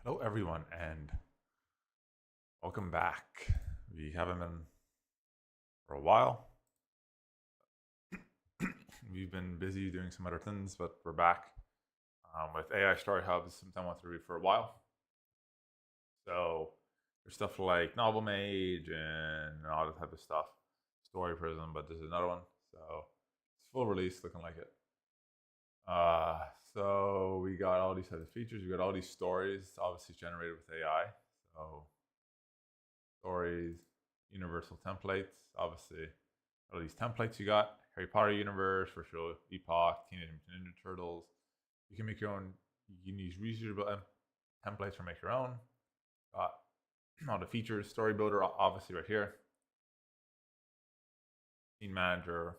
Hello, everyone, and welcome back. We haven't been for a while. We've been busy doing some other things, but we're back with AI Story Hub. Something I want to read for a while. So there's stuff like Novel Mage and all that type of stuff. Story Prism, but there's another one. So it's full release, looking like it. Uh, so we got all these types of features. We got all these stories, obviously generated with AI. So stories, universal templates, obviously. All these templates you got: Harry Potter universe, Virtual Epoch, Teenage Mutant Ninja Turtles. You can make your own. You can use reusable templates or make your own. Got all the features, story builder, obviously right here. Scene manager.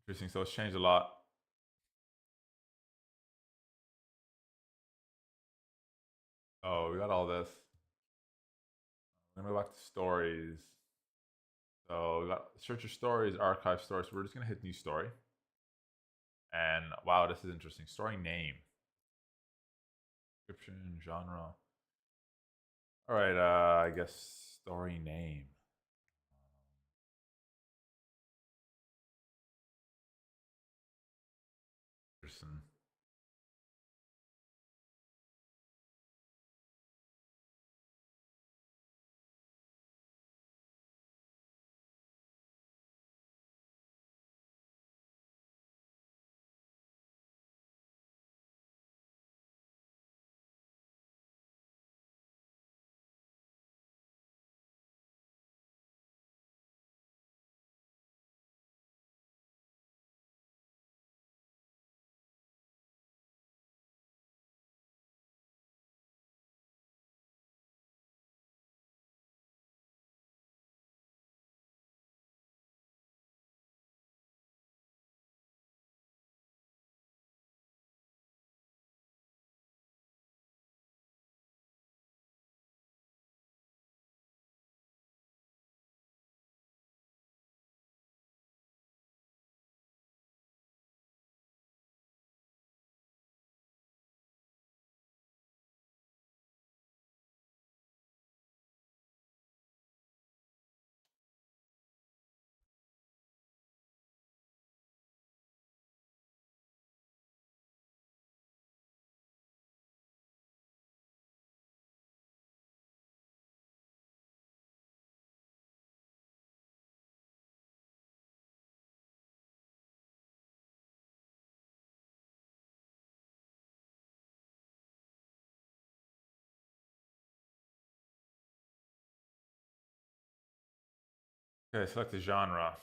Interesting. So it's changed a lot. Oh, we got all this. Let me go back to stories. So we got search your stories, archive stories. So we're just gonna hit new story. And wow, this is interesting. Story name, description, genre. All right, I guess story name. Person. Okay, select the genre.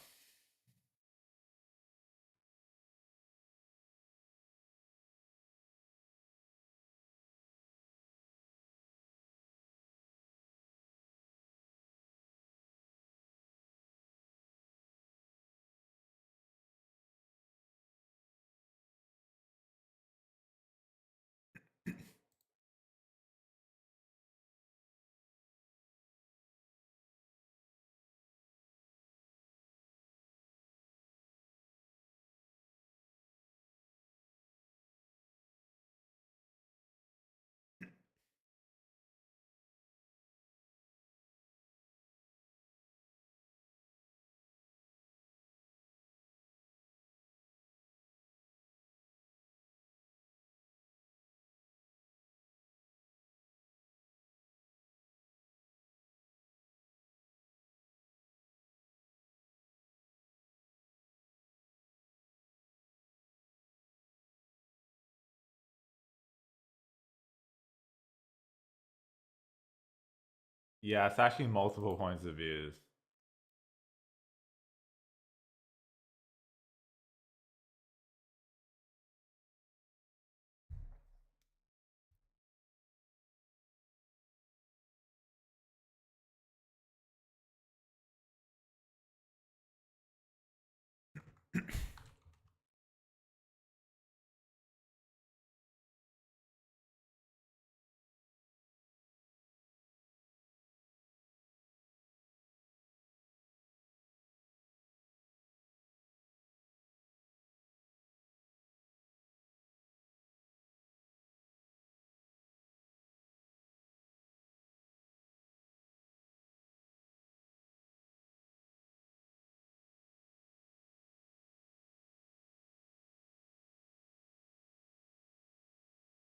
Yeah, it's actually multiple points of views.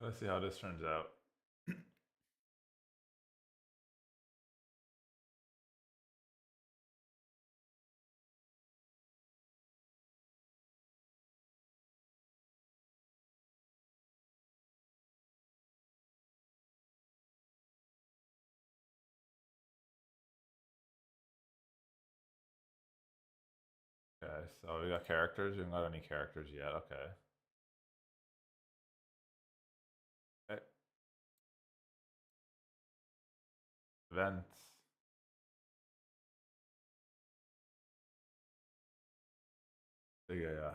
Let's see how this turns out. Okay, so we got characters. We haven't got any characters yet. Okay. Okay. Events. Yeah.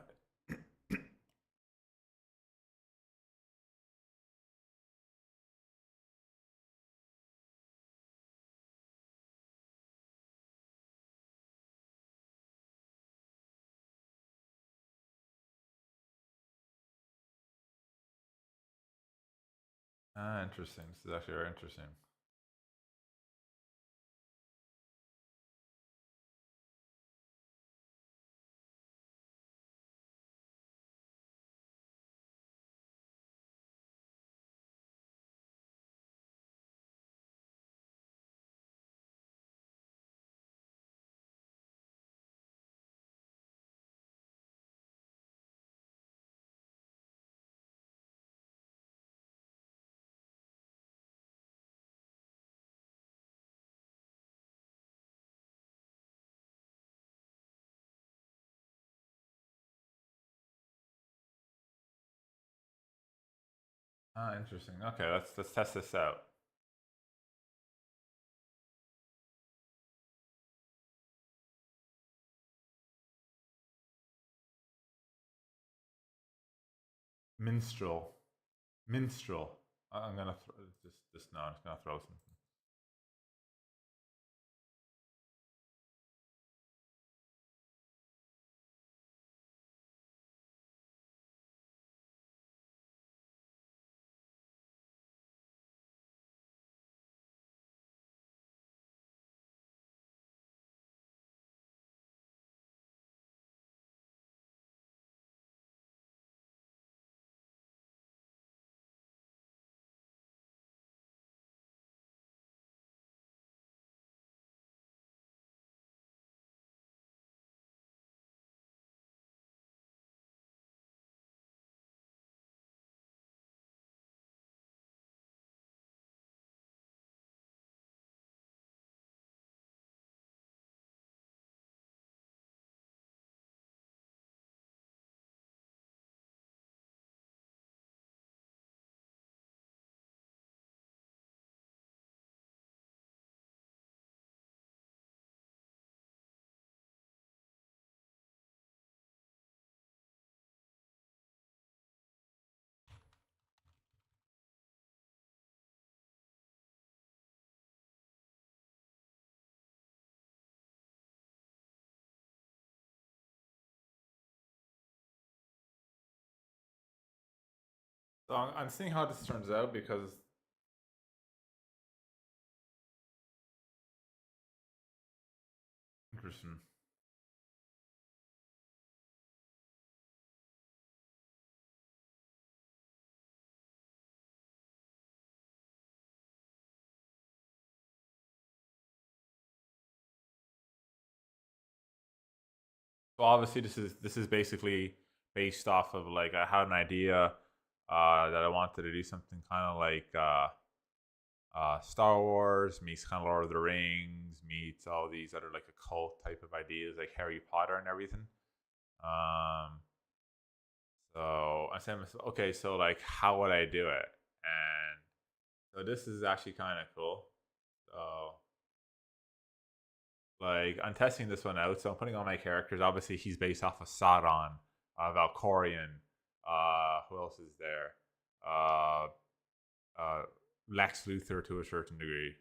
Ah, interesting. This is actually very interesting. Ah, interesting. Okay, let's test this out. Minstrel. Minstrel. I'm gonna just no. I'm just gonna throw something. So I'm seeing how this turns out because interesting. So obviously this is basically based off of like I had an idea that I wanted to do something kind of like Star Wars meets kind of Lord of the Rings meets all these other like occult type of ideas like Harry Potter and everything. Um, so I said, okay, so like how would I do it? And so this is actually kind of cool. So like I'm testing this one out. So I'm putting all my characters. Obviously, he's based off of Sauron, Valkorion. Who else is there? Uh, uh, Lex Luthor to a certain degree.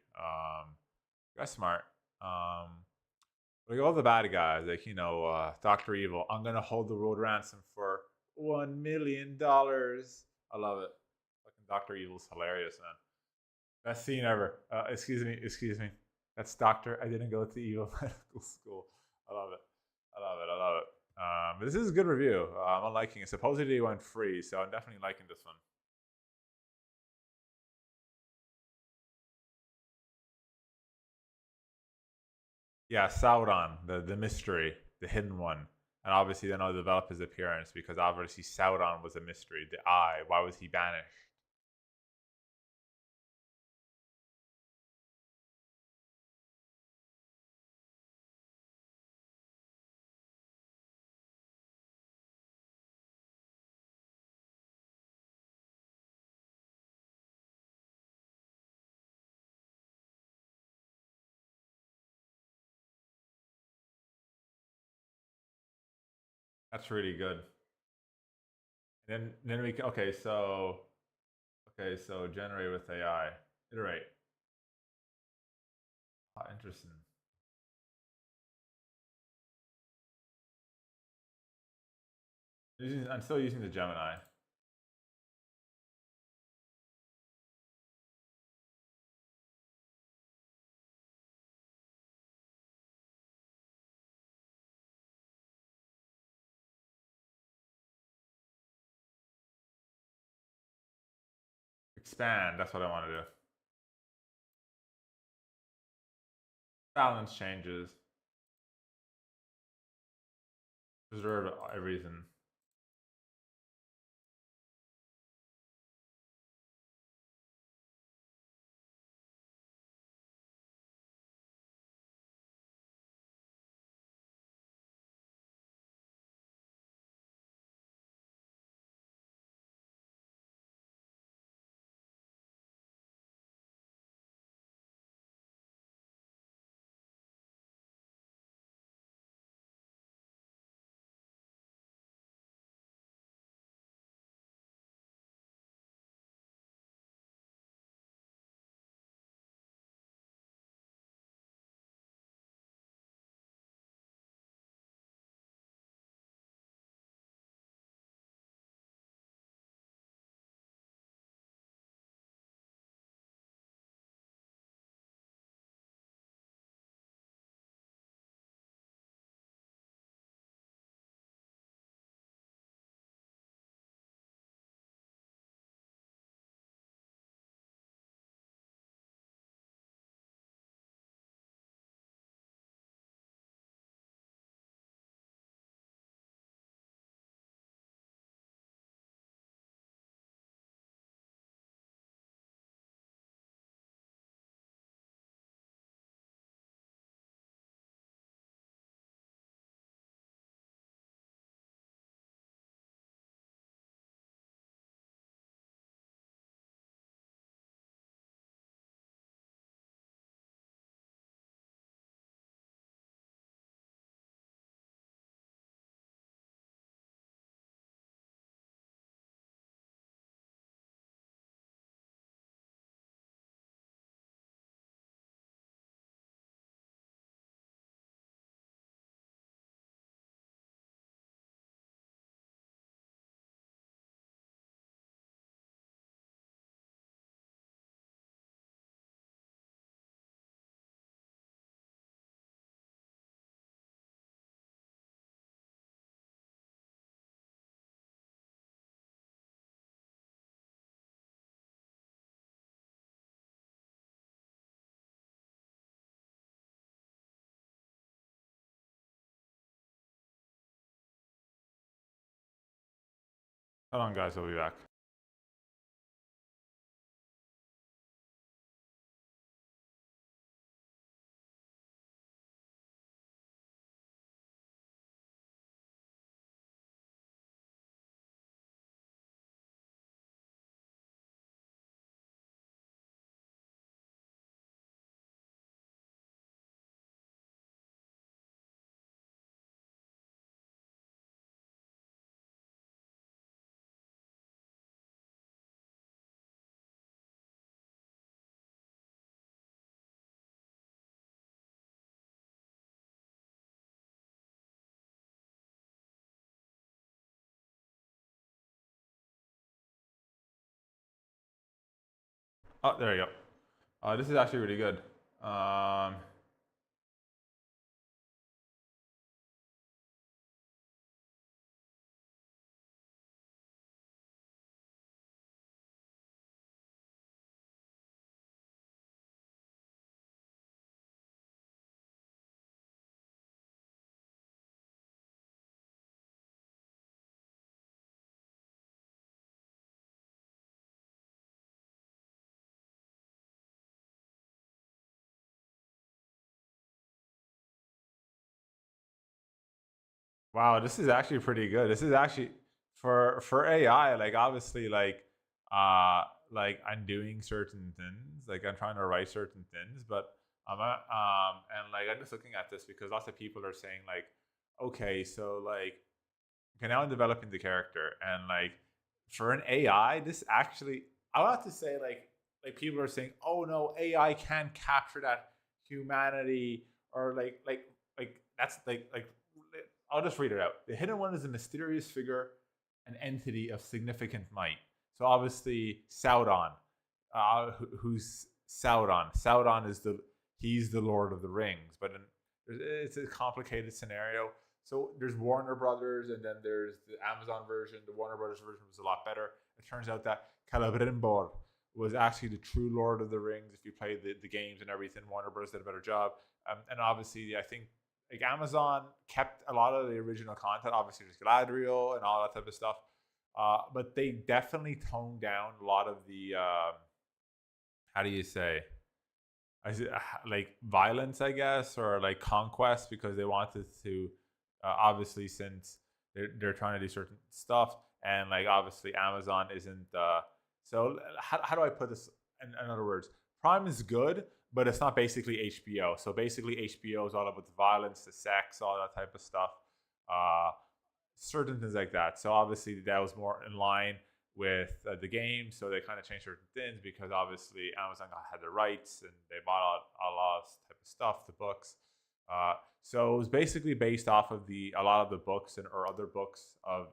That's smart. Like all the bad guys, like Doctor Evil. I'm gonna hold the world ransom for $1 million. I love it. Fucking Doctor Evil's hilarious, man. Best scene ever. Excuse me. That's Doctor. I didn't go to Evil Medical School. I love it. I love it. But this is a good review. I'm liking it. Supposedly it went free, so I'm definitely liking this one. Yeah, Sauron, the mystery, the hidden one. And obviously then I'll develop his appearance because obviously Sauron was a mystery. The eye, why was he banished? That's really good. And then we can so generate with AI. Iterate. Interesting. I'm still using the Gemini. Expand, that's what I want to do. Balance changes. Preserve everything. Hold on, guys. We'll be back. Oh, there you go. This is actually really good. Um, Wow, this is actually pretty good. This is actually for AI, like obviously like I'm doing certain things, like I'm trying to write certain things, but and like I'm just looking at this because lots of people are saying like, okay, so like okay, now I'm developing the character and like for an AI, this actually I want to say like people are saying, oh no, AI can't capture that humanity or like that's like I'll just read it out. The hidden one is a mysterious figure, an entity of significant might. So obviously Sauron, who's Sauron? Sauron is he's the Lord of the Rings, but it's a complicated scenario. So there's Warner Brothers, and then there's the Amazon version. The Warner Brothers version was a lot better. It turns out that Celebrimbor was actually the true Lord of the Rings. If you played the games and everything, Warner Brothers did a better job. And obviously, I think like Amazon kept a lot of the original content. Obviously, there's Galadriel and all that type of stuff. But they definitely toned down a lot of the how do you say like violence, I guess, or like conquest because they wanted to obviously since they're trying to do certain stuff and like obviously Amazon isn't so how do I put this in other words, Prime is good but it's not basically HBO. So basically HBO is all about the violence, the sex, all that type of stuff, uh certain things like that. So obviously that was more in line with the game. So they kind of changed certain things because obviously Amazon had the rights and they bought a lot of type of stuff, the books. So it was basically based off of a lot of the books and or other books of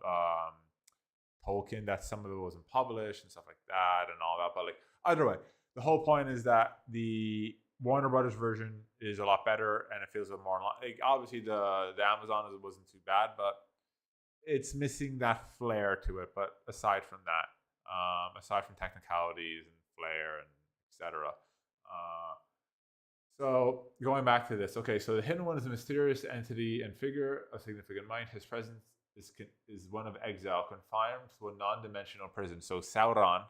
Tolkien that some of it wasn't published and stuff like that and all that. But like either way, the whole point is that the Warner Brothers version is a lot better and it feels a bit more like obviously the Amazon wasn't too bad, but it's missing that flair to it. But aside from that, aside from technicalities and flair and etc. So going back to this, okay. So the hidden one is a mysterious entity and figure of significant mind. His presence is one of exile, confined to a non-dimensional prison. So Sauron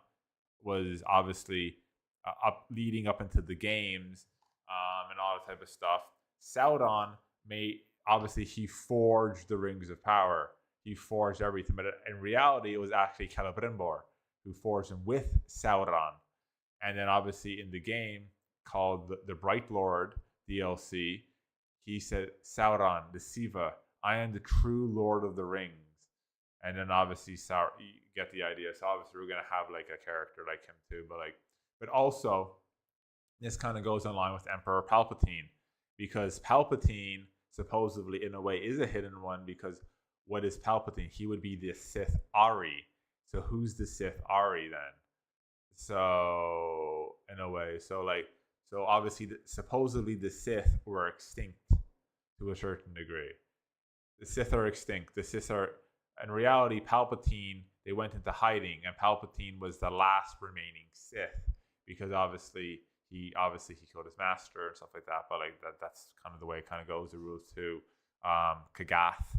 was obviously leading up into the games and all that type of stuff. Sauron may obviously he forged the rings of power. He forged everything, but in reality, it was actually Celebrimbor who forged them with Sauron. And then obviously in the game called the Bright Lord DLC, he said, Sauron, the Siva, I am the true Lord of the Rings. And then obviously you get the idea. So obviously we're gonna have like a character like him too, but also this kind of goes in line with Emperor Palpatine because Palpatine supposedly in a way is a hidden one because what is Palpatine? He would be the Sith Ari. So who's the Sith Ari then? So in a way, so obviously supposedly the Sith were extinct to a certain degree. The Sith are extinct. The Sith are in reality Palpatine. They went into hiding, and Palpatine was the last remaining Sith because obviously he killed his master and stuff like that. But like that's kind of the way it kind of goes. The rules too, Kagath,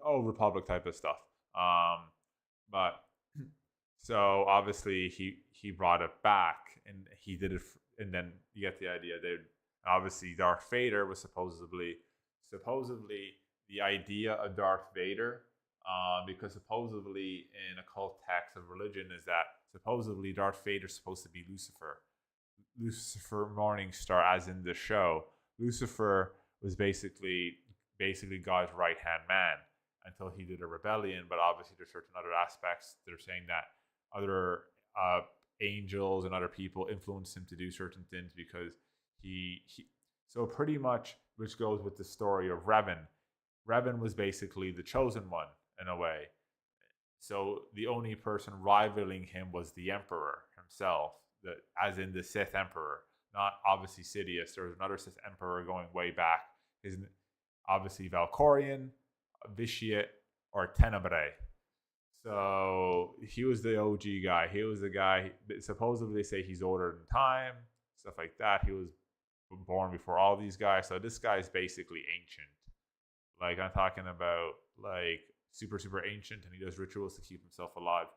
Republic type of stuff. But so obviously he brought it back and he did it, and then you get the idea. They obviously Darth Vader was supposedly the idea of Darth Vader, because supposedly in occult texts of religion is that supposedly Darth Vader is supposed to be Lucifer Morningstar, as in the show. Lucifer was basically God's right hand man until he did a rebellion. But obviously, there's certain other aspects. They're saying that other angels and other people influenced him to do certain things because he so pretty much, which goes with the story of Revan. Revan was basically the chosen one in a way. So the only person rivaling him was the Emperor himself, as in the Sith Emperor, not obviously Sidious. There was another Sith Emperor going way back. His obviously Valkorion, Vitiate, or Tenebrae. So he was the OG guy. He was the guy. Supposedly they say he's older than time, stuff like that. He was born before all these guys. So this guy is basically ancient. Like I'm talking about like super ancient, and he does rituals to keep himself alive.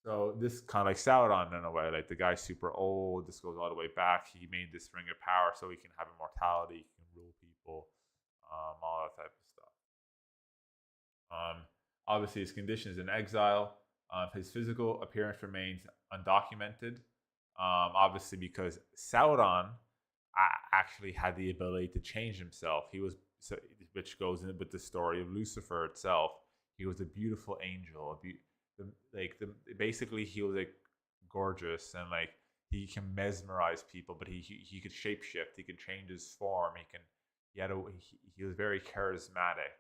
So this kind of like Sauron in a way, like the guy's super old. This goes all the way back. He made this ring of power so he can have immortality, he can rule people. all that type of stuff. Obviously, his conditions in exile. His physical appearance remains undocumented. Obviously, because Sauron actually had the ability to change himself. He was, which goes in with the story of Lucifer itself. He was a beautiful angel. Basically, he was like gorgeous and like he can mesmerize people, but he could shapeshift. He could change his form. He was very charismatic.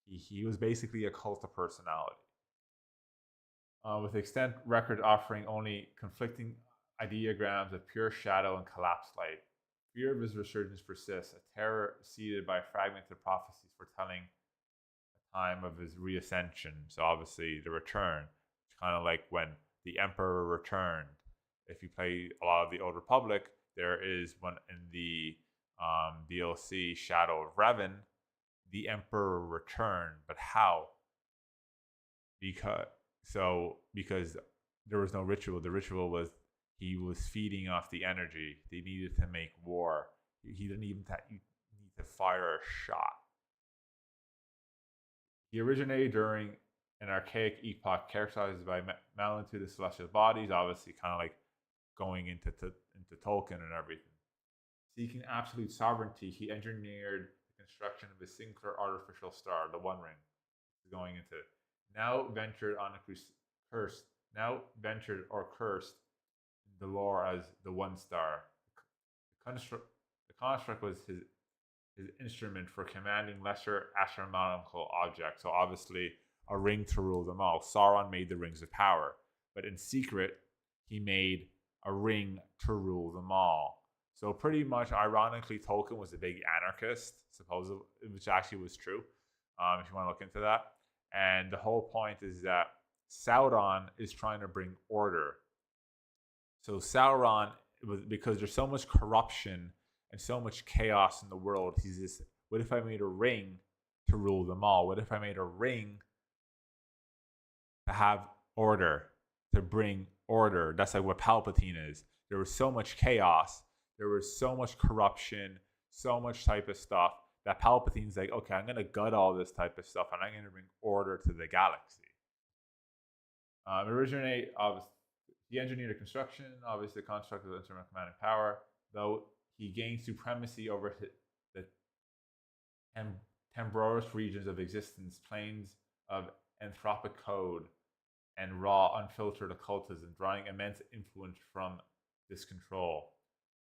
He was basically a cult of personality. With extent record offering only conflicting ideograms of pure shadow and collapsed light. Fear of his resurgence persists, a terror seeded by fragmented prophecies foretelling the time of his reascension. So obviously the return, it's kind of like when the Emperor returned. If you play a lot of the Old Republic, there is one in the DLC Shadow of Revan, the Emperor returned. But how? Because there was no ritual. The ritual was he was feeding off the energy. They needed to make war. He didn't even need to fire a shot. He originated during an archaic epoch characterized by multitude of celestial bodies, obviously kind of like going into Tolkien and everything. Seeking absolute sovereignty, he engineered the construction of a singular artificial star, the One Ring. Going into now ventured on a cursed, in the lore as the One Star. The construct was his instrument for commanding lesser astronomical objects. So obviously a ring to rule them all. Sauron made the rings of power, but in secret he made a ring to rule them all. So pretty much, ironically, Tolkien was a big anarchist, supposedly, which actually was true. If you want to look into that. And the whole point is that Sauron is trying to bring order. So Sauron, because there's so much corruption and so much chaos in the world, he's this, what if I made a ring to rule them all? What if I made a ring to have order, to bring order? That's like what Palpatine is. There was so much chaos. There was so much corruption, so much type of stuff that Palpatine's like, okay, I'm going to gut all this type of stuff and I'm going to bring order to the galaxy. He engineered a construction, obviously the construct of the instrument of command and power, though he gained supremacy over the temporous regions of existence, planes of anthropic code and raw, unfiltered occultism, drawing immense influence from this control.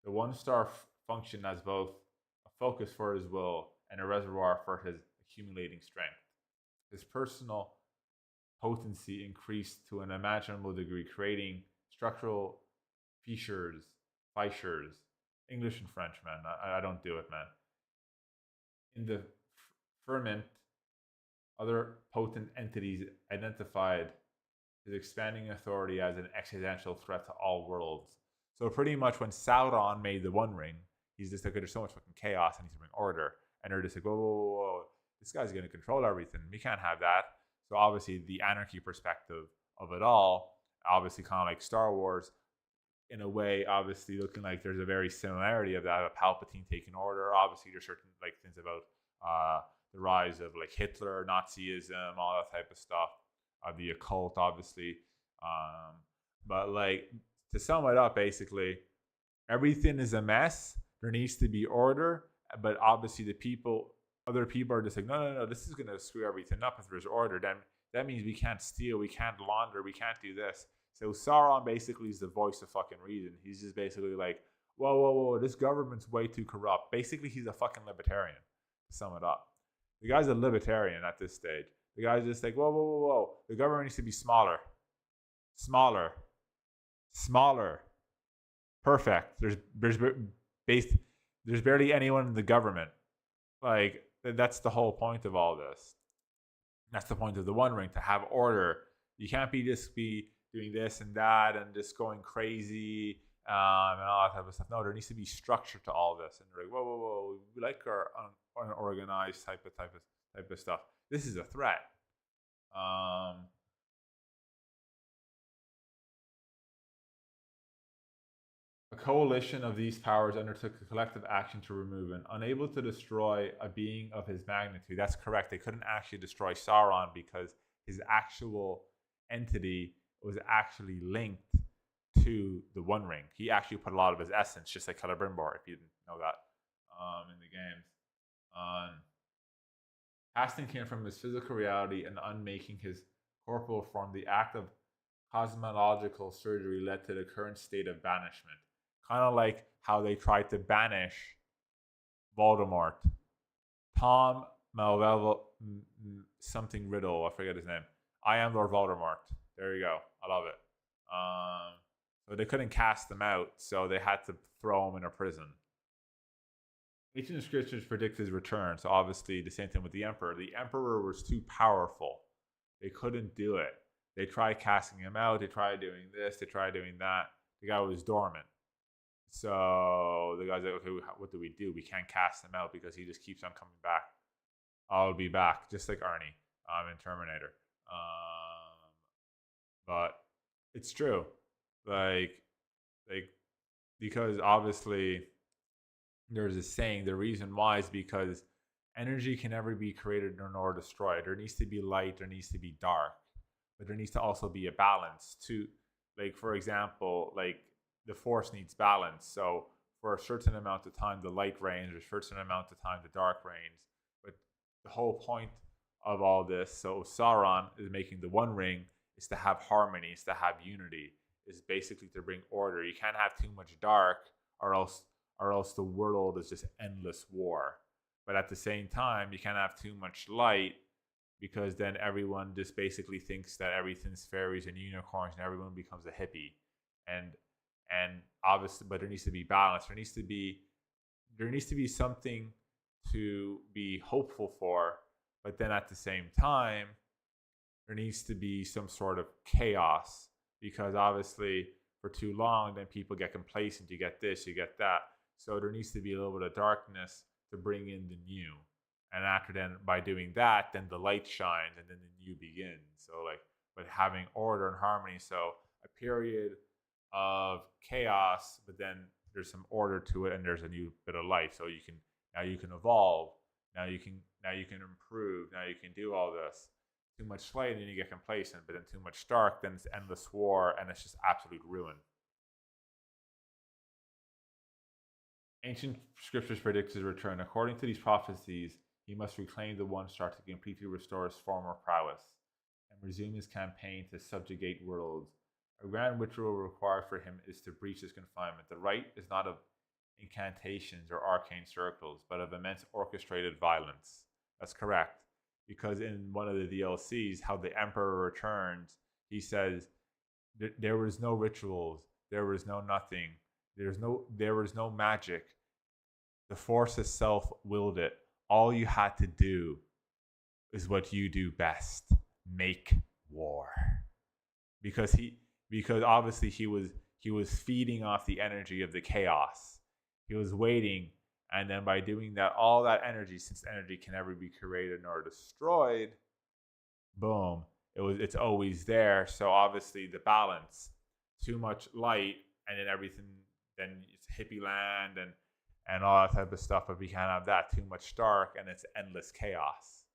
The One Star functioned as both a focus for his will and a reservoir for his accumulating strength. His personal potency increased to an unimaginable degree, creating structural fissures, English and French, man. I don't do it, man. In the firmament, other potent entities identified his expanding authority as an existential threat to all worlds. So pretty much when Sauron made the One Ring, he's just like, there's so much fucking chaos and he's bring order. And they're just like, whoa, this guy's going to control everything. We can't have that. So obviously the anarchy perspective of it all, obviously kind of like Star Wars, in a way, obviously looking like there's a very similarity of that, of Palpatine taking order. Obviously there's certain like things about the rise of like Hitler, Nazism, all that type of stuff, the occult, obviously. But like, to sum it up, basically, everything is a mess. There needs to be order, but obviously other people are just like, no, this is going to screw everything up if there's order. Then that means we can't steal, we can't launder, we can't do this. So Sauron basically is the voice of fucking reason. He's just basically like, whoa, this government's way too corrupt. Basically, he's a fucking libertarian, to sum it up. The guy's a libertarian at this stage. The guy's just like, whoa. The government needs to be smaller. Perfect. There's barely anyone in the government. Like, that's the whole point of all this. That's the point of the One Ring, to have order. You can't be doing this and that and just going crazy and all that type of stuff. No, there needs to be structure to all this. And they're like, whoa. We like our unorganized type of stuff. This is a threat. A coalition of these powers undertook a collective action to remove him, unable to destroy a being of his magnitude. That's correct. They couldn't actually destroy Sauron because his actual entity was actually linked to the One Ring. He actually put a lot of his essence, just like Celebrimbor, if you didn't know that, in the games. Casting him from his physical reality and unmaking his corporeal form, the act of cosmological surgery led to the current state of banishment. Kind of like how they tried to banish Voldemort. Tom Malvevel, something Riddle, I forget his name. I am Lord Voldemort. There you go. I love it. So they couldn't cast him out, so they had to throw him in a prison. Ancient scriptures predict his return, so obviously the same thing with the Emperor. The Emperor was too powerful. They couldn't do it. They tried casting him out. They tried doing this. They tried doing that. The guy was dormant. So the guy's like, okay, what do? We can't cast him out because he just keeps on coming back. I'll be back, just like Arnie in Terminator. But it's true. Like, because obviously there's a saying, the reason why is because energy can never be created nor destroyed. There needs to be light, there needs to be dark, but there needs to also be a balance too. Like, for example, like the force needs balance. So for a certain amount of time, the light reigns, or a certain amount of time, the dark reigns. But the whole point of all this, so Sauron is making the One Ring, is to have harmony, is to have unity, is basically to bring order. You can't have too much dark, or else the world is just endless war. But at the same time, you can't have too much light, because then everyone just basically thinks that everything's fairies and unicorns, and everyone becomes a hippie. And obviously, but there needs to be balance. There needs to be something to be hopeful for, but then at the same time, there needs to be some sort of chaos, because obviously for too long, then people get complacent. You get this, you get that. So there needs to be a little bit of darkness to bring in the new. And after then, by doing that, then the light shines and then the new begins. So but having order and harmony. So a period of chaos, but then there's some order to it and there's a new bit of light. So you can evolve. Now you can improve. Now you can do all this. Too much light and then you get complacent, but then too much dark, then it's endless war and it's just absolute ruin. Ancient scriptures predict his return. According to these prophecies, he must reclaim the One Star to completely restore his former prowess and resume his campaign to subjugate worlds. A grand ritual required for him is to breach his confinement. The rite is not of incantations or arcane circles, but of immense orchestrated violence. That's correct. Because in one of the DLCs, how the Emperor returns, he says, there was no rituals, there was no nothing, there was no magic. The Force itself willed it. All you had to do is what you do best: make war. Because obviously he was feeding off the energy of the chaos. He was waiting, and then by doing that, all that energy, since energy can never be created nor destroyed, boom, it's always there. So obviously the balance, too much light, and then everything, then it's hippie land and all that type of stuff, but we can't have that. Too much dark, and it's endless chaos.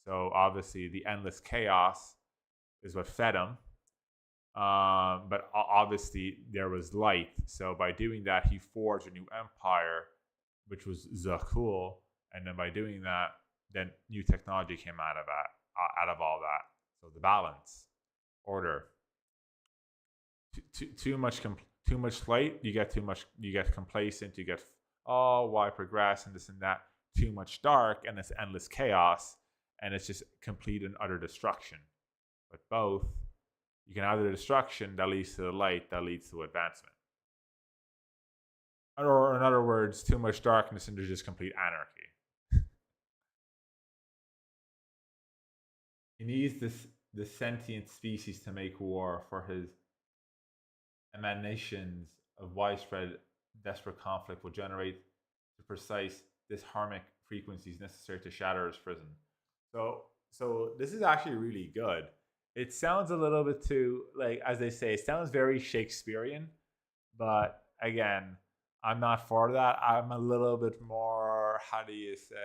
So obviously the endless chaos is what fed him. But obviously there was light. So by doing that, he forged a new empire, which was Zakul. And then by doing that, then new technology came out of all that. So the balance, order. Too much light, you get complacent, you get, why progress and this and that. Too much dark, and it's endless chaos, and it's just complete and utter destruction. But both, you can have the destruction that leads to the light that leads to advancement. Or in other words, too much darkness and there's just complete anarchy. He needs the sentient species to make war, for his emanations of widespread desperate conflict will generate the precise disharmonic frequencies necessary to shatter his prison. So this is actually really good. It sounds a little bit too, like, as they say, it sounds very Shakespearean, but again, I'm not for that. I'm a little bit more, how do you say,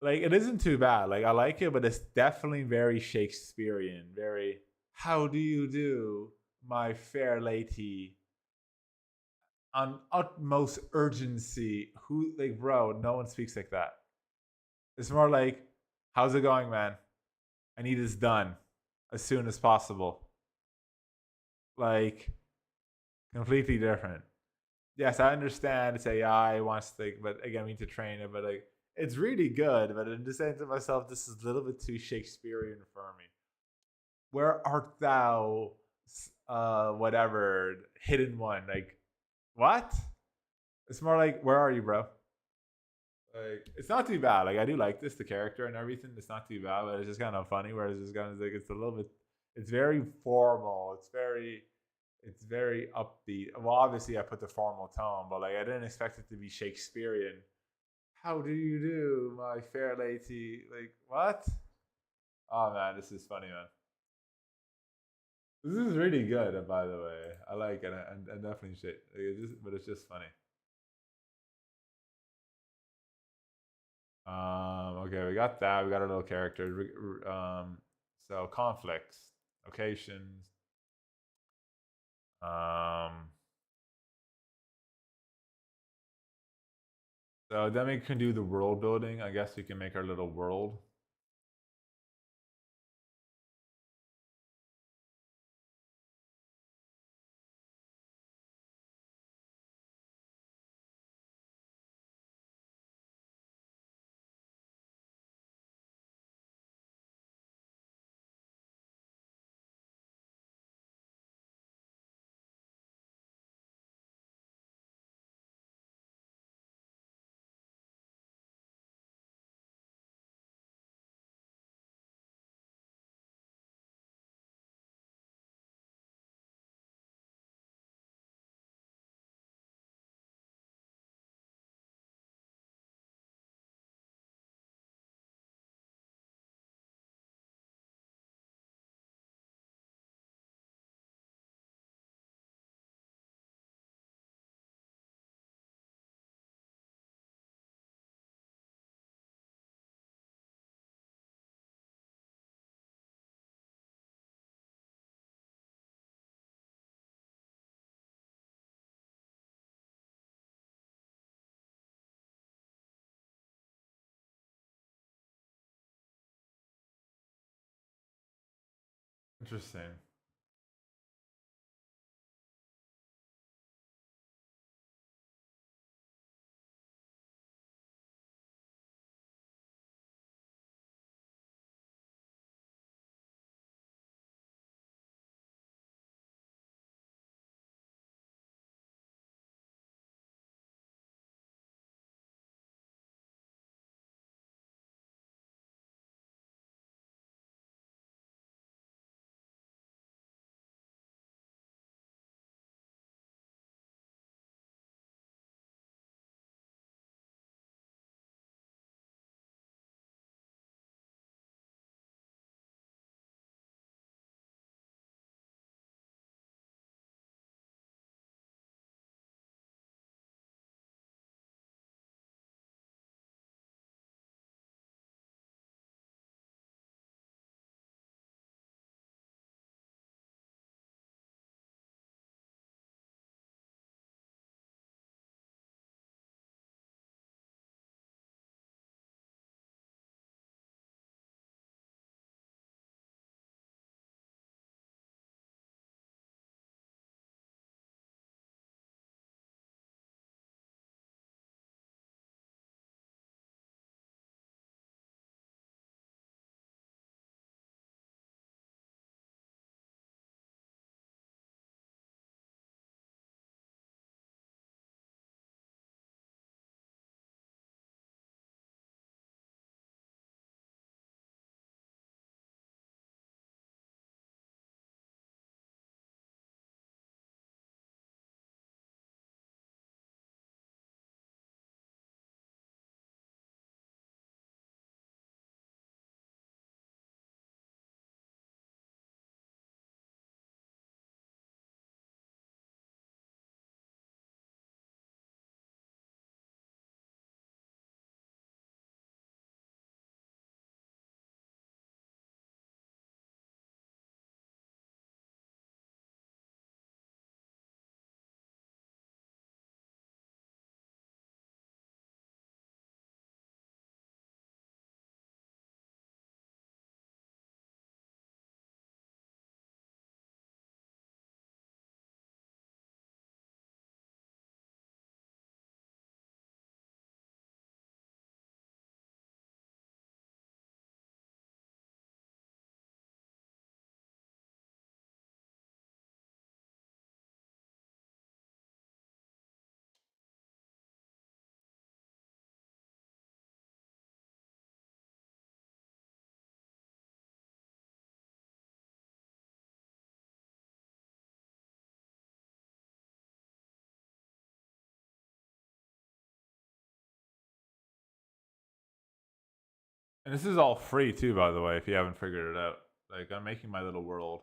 like it isn't too bad. Like I like it, but it's definitely very Shakespearean. Very, how do you do, my fair lady? On utmost urgency. Who, like, bro? No one speaks like that. It's more like, how's it going, man? I need this done as soon as possible. Like completely different. Yes, I understand it's AI wants to, but again, we need to train it. But like, it's really good. But I'm just saying to myself, this is a little bit too Shakespearean for me. Where art thou? Whatever, hidden one. Like, what? It's more like, where are you, bro? Like, it's not too bad. Like, I do like this, the character and everything. It's not too bad, but it's just kind of funny. Whereas it's just kind of like, it's a little bit. It's very formal. It's very upbeat. Well, obviously, I put the formal tone, but like, I didn't expect it to be Shakespearean. How do you do, my fair lady? Like, what? Oh man, this is funny, man. This is really good, by the way. I like it, and definitely shit. Like, but it's just funny. Okay, we got that. We got our little characters. So conflicts, locations. Um, so then we can do the world building. I guess we can make our little world. Interesting. And this is all free too, by the way, if you haven't figured it out. Like, I'm making my little world.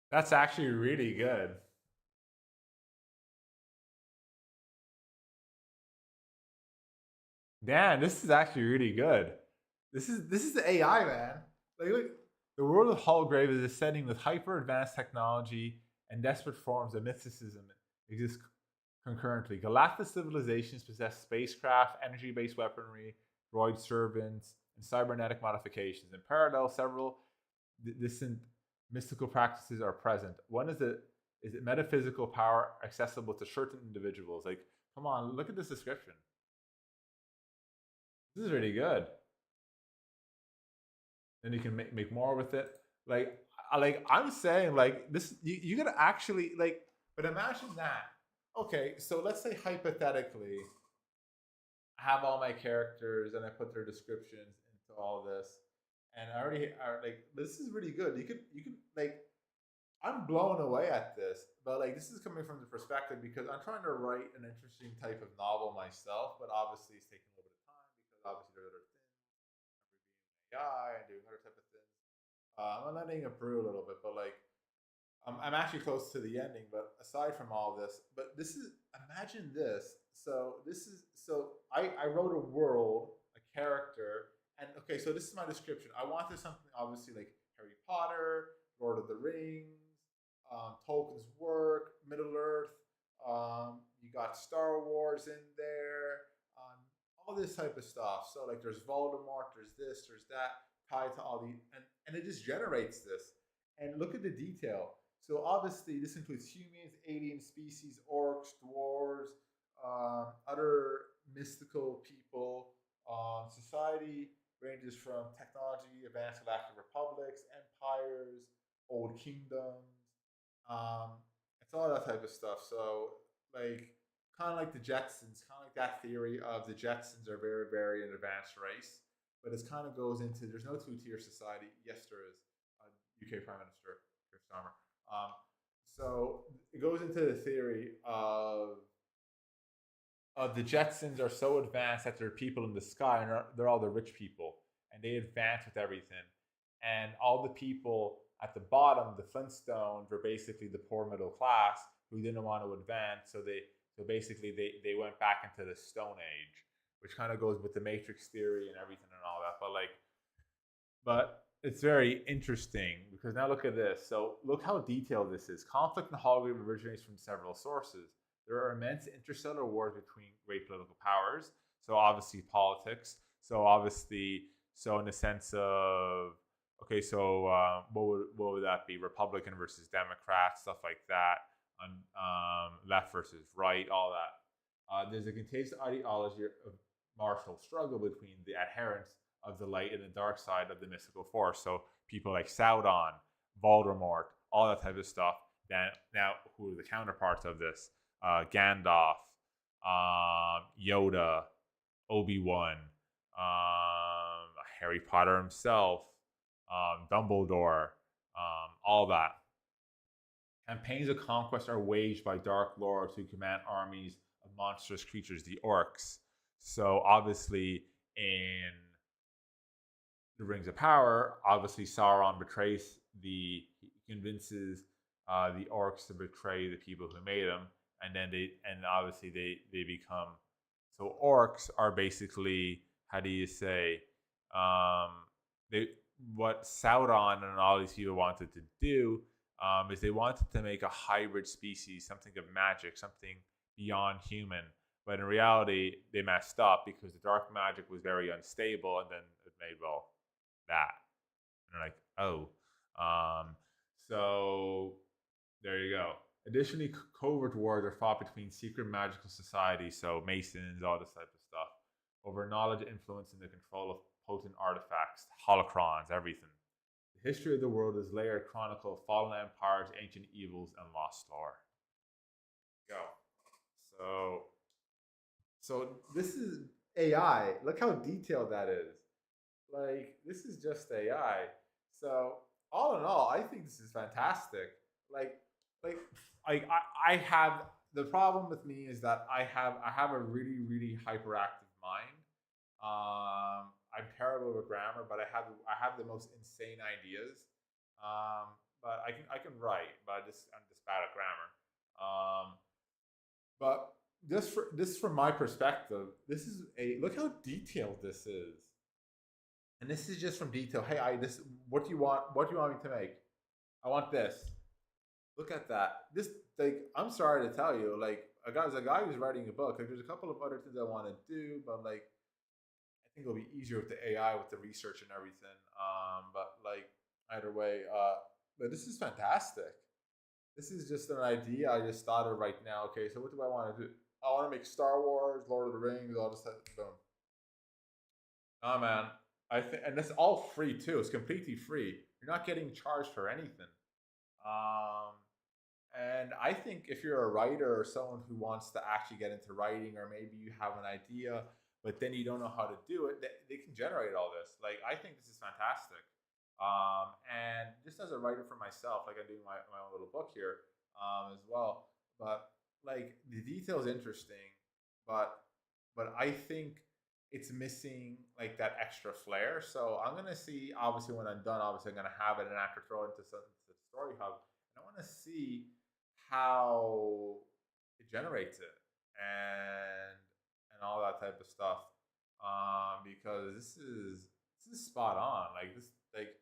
That's actually really good. Dan, this is actually really good. This is the AI, man. Like, look, the world of Holgrave is a setting with hyper advanced technology and desperate forms of mysticism exist concurrently. Galactic civilizations possess spacecraft, energy-based weaponry, droid servants, and cybernetic modifications. In parallel, several distant mystical practices are present. One is it metaphysical power accessible to certain individuals. Like, come on, look at this description. This is really good. Then you can make more with it. Like I'm saying, like this, you gotta actually like. But imagine that. Okay, so let's say hypothetically, I have all my characters and I put their descriptions into all this, and I already are like, this is really good. You could like, I'm blown away at this, but like this is coming from the perspective because I'm trying to write an interesting type of novel myself, but obviously it's taking a little bit of time because obviously there are other things, reviewing AI and doing other type of things. I'm letting it brew a little bit, but like I'm actually close to the ending. But aside from all this, but this is, imagine this. So this is, so I wrote a world, a character, and okay, so this is my description. I wanted something obviously like Harry Potter, Lord of the Rings, Tolkien's work, Middle Earth. You got Star Wars in there, all this type of stuff. So like, there's Voldemort, there's this, there's that, tied to all the, and it just generates this. And look at the detail. So obviously, this includes humans, alien species, orcs, dwarves, other mystical people. Society ranges from technology, advanced galactic republics, empires, old kingdoms. It's all that type of stuff. So, like, kind of like the Jetsons, kind of like that theory of the Jetsons are very, very an advanced race. But it kind of goes into, there's no two-tier society. Yes, there is. UK Prime Minister Chris Starmer. Um, so it goes into the theory of the Jetsons are so advanced that they're people in the sky, and they're all the rich people, and they advance with everything. And all the people at the bottom, the Flintstones, were basically the poor middle class who didn't want to advance. So basically they went back into the Stone Age, which kind of goes with the Matrix theory and everything and all that. But it's very interesting because now look at this. So look how detailed this is. Conflict in the hologram originates from several sources. There are immense interstellar wars between great political powers. So obviously politics. So obviously, so in the sense of, okay, so what would that be? Republican versus Democrat, stuff like that. Left versus right, all that. There's a contagious ideology of martial struggle between the adherents of the light and the dark side of the mystical force. So people like Sauron, Voldemort, all that type of stuff. Then now, who are the counterparts of this? Gandalf, Yoda, Obi-Wan, Harry Potter himself, Dumbledore, all that. Campaigns of conquest are waged by Dark Lords who command armies of monstrous creatures, the orcs. So obviously, in the Rings of Power, obviously Sauron betrays he convinces the orcs to betray the people who made them, and then obviously they become, so orcs are basically, how do you say, they what Sauron and all these people wanted to do, is they wanted to make a hybrid species, something of magic, something beyond human. But in reality, they messed up because the dark magic was very unstable, and then it made, well, that. And they're like, oh. So there you go. Additionally, covert wars are fought between secret magical societies, so Masons, all this type of stuff, over knowledge, influence, and the control of potent artifacts, holocrons, everything. The history of the world is layered chronicle of fallen empires, ancient evils, and lost lore. Go. So this is AI. Look how detailed that is. Like, this is just AI. So all in all, I think this is fantastic. Like, like, I have, the problem with me is that I have a really really hyperactive mind. I'm terrible with grammar, but I have the most insane ideas. But I can write, but I'm just bad at grammar. But this from my perspective, this is a, look how detailed this is. And this is just from detail. Hey, what do you want? What do you want me to make? I want this. Look at that. This, like, I'm sorry to tell you, like, there's a guy who's writing a book. Like, there's a couple of other things I want to do, but like, I think it'll be easier with the AI, with the research and everything. But like, either way, but this is fantastic. This is just an idea I just thought of right now. Okay, so what do I want to do? I want to make Star Wars, Lord of the Rings, all this stuff. Boom. Oh man, I think, and it's all free too. It's completely free. You're not getting charged for anything. Um, and I think if you're a writer or someone who wants to actually get into writing, or maybe you have an idea, but then you don't know how to do it, they can generate all this. Like, I think this is fantastic. And just as a writer for myself, like, I'm doing my own little book here, as well. But like, the detail is interesting, but I think it's missing like that extra flair. So I'm gonna see. Obviously, when I'm done, obviously I'm gonna have it and I can throw it into the story hub. And I want to see how it generates it, and all that type of stuff. Because this is spot on. Like, this, like,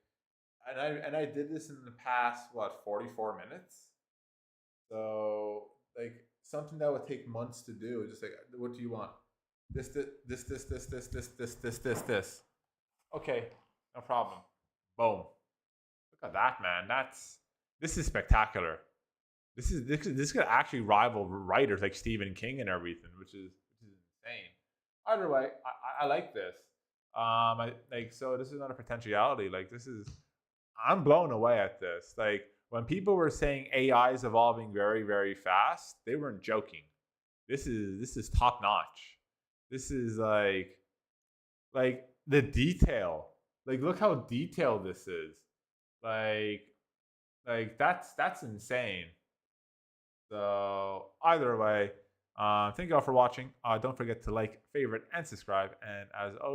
and I did this in the past, what, 44 minutes. So like, something that would take months to do. Just like, what do you want? This. Okay, no problem. Boom. Look at that, man. This is spectacular. This could actually rival writers like Stephen King and everything, which is insane. Either way, I like this. I like, so this is not a potentiality. Like, this is, I'm blown away at this. Like, when people were saying AI is evolving very very fast, they weren't joking. This is top notch. This is like the detail. Like, look how detailed this is. Like that's insane. So either way, thank you all for watching. Don't forget to like, favorite, and subscribe. And as always,